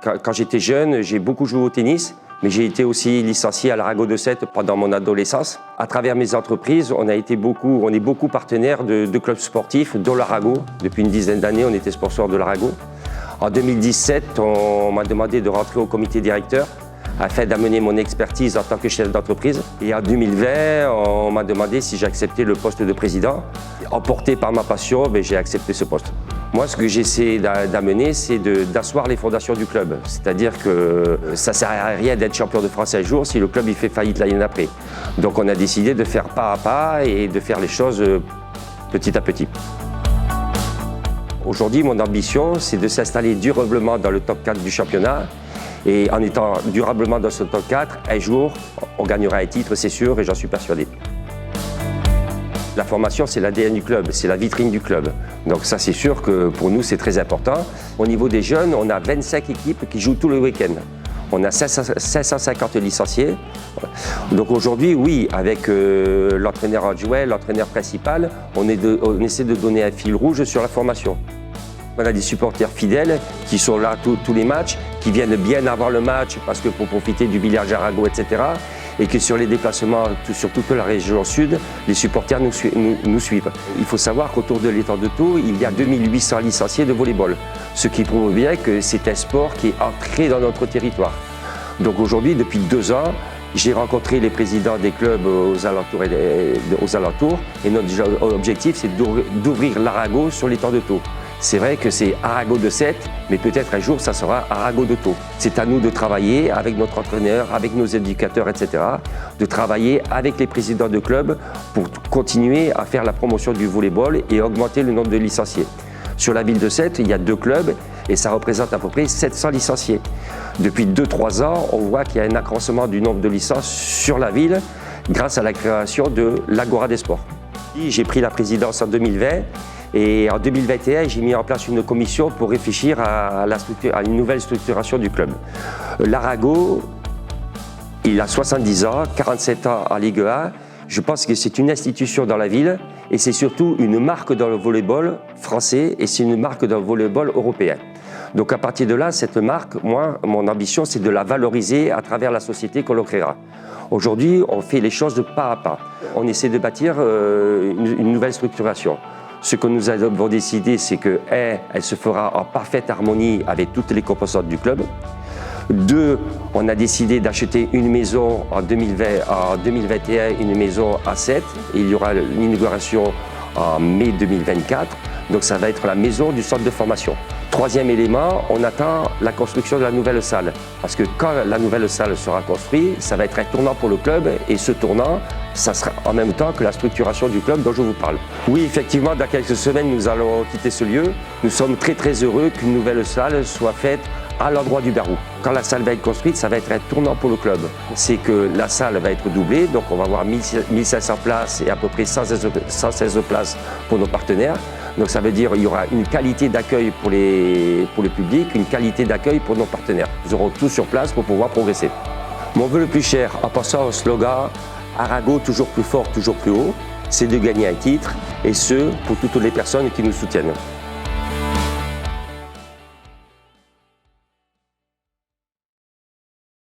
Quand j'étais jeune, j'ai beaucoup joué au tennis, mais j'ai été aussi licencié à l'Arago de Sète pendant mon adolescence. À travers mes entreprises, on est beaucoup partenaires de clubs sportifs, dont l'Arago. Depuis une dizaine d'années, on était sponsor de l'Arago. En 2017, on m'a demandé de rentrer au comité directeur afin d'amener mon expertise en tant que chef d'entreprise. Et en 2020, on m'a demandé si j'acceptais le poste de président. Emporté par ma passion, j'ai accepté ce poste. Moi, ce que j'essaie d'amener, c'est d'asseoir les fondations du club. C'est-à-dire que ça ne sert à rien d'être champion de France un jour si le club il fait faillite l'année d'après. Donc on a décidé de faire pas à pas et de faire les choses petit à petit. Aujourd'hui, mon ambition, c'est de s'installer durablement dans le top 4 du championnat. Et en étant durablement dans ce top 4, un jour, on gagnera un titre, c'est sûr, et j'en suis persuadé. La formation, c'est l'ADN du club, c'est la vitrine du club. Donc ça, c'est sûr que pour nous, c'est très important. Au niveau des jeunes, on a 25 équipes qui jouent tous les week-ends. On a 550 licenciés. Donc aujourd'hui, oui, avec l'entraîneur adjoint, l'entraîneur principal, on essaie de donner un fil rouge sur la formation. On a des supporters fidèles qui sont là tous les matchs, qui viennent bien avant le match parce que pour profiter du billard Arago, etc. Et que sur les déplacements, sur toute la région sud, les supporters nous suivent. Il faut savoir qu'autour de l'étang de Thau, il y a 2800 licenciés de volleyball, ce qui prouve bien que c'est un sport qui est ancré dans notre territoire. Donc aujourd'hui, depuis 2 ans, j'ai rencontré les présidents des clubs aux alentours et notre objectif, c'est d'ouvrir l'Arago sur l'étang de Thau. C'est vrai que c'est Arago de Sète, mais peut-être un jour, ça sera Arago de Thau. C'est à nous de travailler avec notre entraîneur, avec nos éducateurs, etc., de travailler avec les présidents de clubs pour continuer à faire la promotion du volleyball et augmenter le nombre de licenciés. Sur la ville de Sète, il y a 2 clubs et ça représente à peu près 700 licenciés. Depuis 2-3 ans, on voit qu'il y a un accroissement du nombre de licences sur la ville grâce à la création de l'Agora des sports. J'ai pris la présidence en 2020. Et en 2021, j'ai mis en place une commission pour réfléchir à une nouvelle structuration du club. L'Arago, il a 70 ans, 47 ans en Ligue 1. Je pense que c'est une institution dans la ville et c'est surtout une marque dans le volleyball français et c'est une marque dans le volleyball européen. Donc à partir de là, cette marque, moi, mon ambition, c'est de la valoriser à travers la société qu'on le créera. Aujourd'hui, on fait les choses de pas à pas. On essaie de bâtir une nouvelle structuration. Ce que nous avons décidé, c'est que, 1, elle se fera en parfaite harmonie avec toutes les composantes du club. 2, on a décidé d'acheter une maison en 2021, une maison à Sète. Il y aura l'inauguration en mai 2024. Donc ça va être la maison du centre de formation. 3e élément, on attend la construction de la nouvelle salle. Parce que quand la nouvelle salle sera construite, ça va être un tournant pour le club. Et ce tournant, ça sera en même temps que la structuration du club dont je vous parle. Oui, effectivement, dans quelques semaines, nous allons quitter ce lieu. Nous sommes très très heureux qu'une nouvelle salle soit faite à l'endroit du Barou. Quand la salle va être construite, ça va être un tournant pour le club. C'est que la salle va être doublée, donc on va avoir 1500 places et à peu près 116 places pour nos partenaires. Donc ça veut dire qu'il y aura une qualité d'accueil pour le public, une qualité d'accueil pour nos partenaires. Nous aurons tout sur place pour pouvoir progresser. Mon vœu le plus cher, en passant au slogan « Arago, toujours plus fort, toujours plus haut », c'est de gagner un titre, et ce, pour toutes les personnes qui nous soutiennent.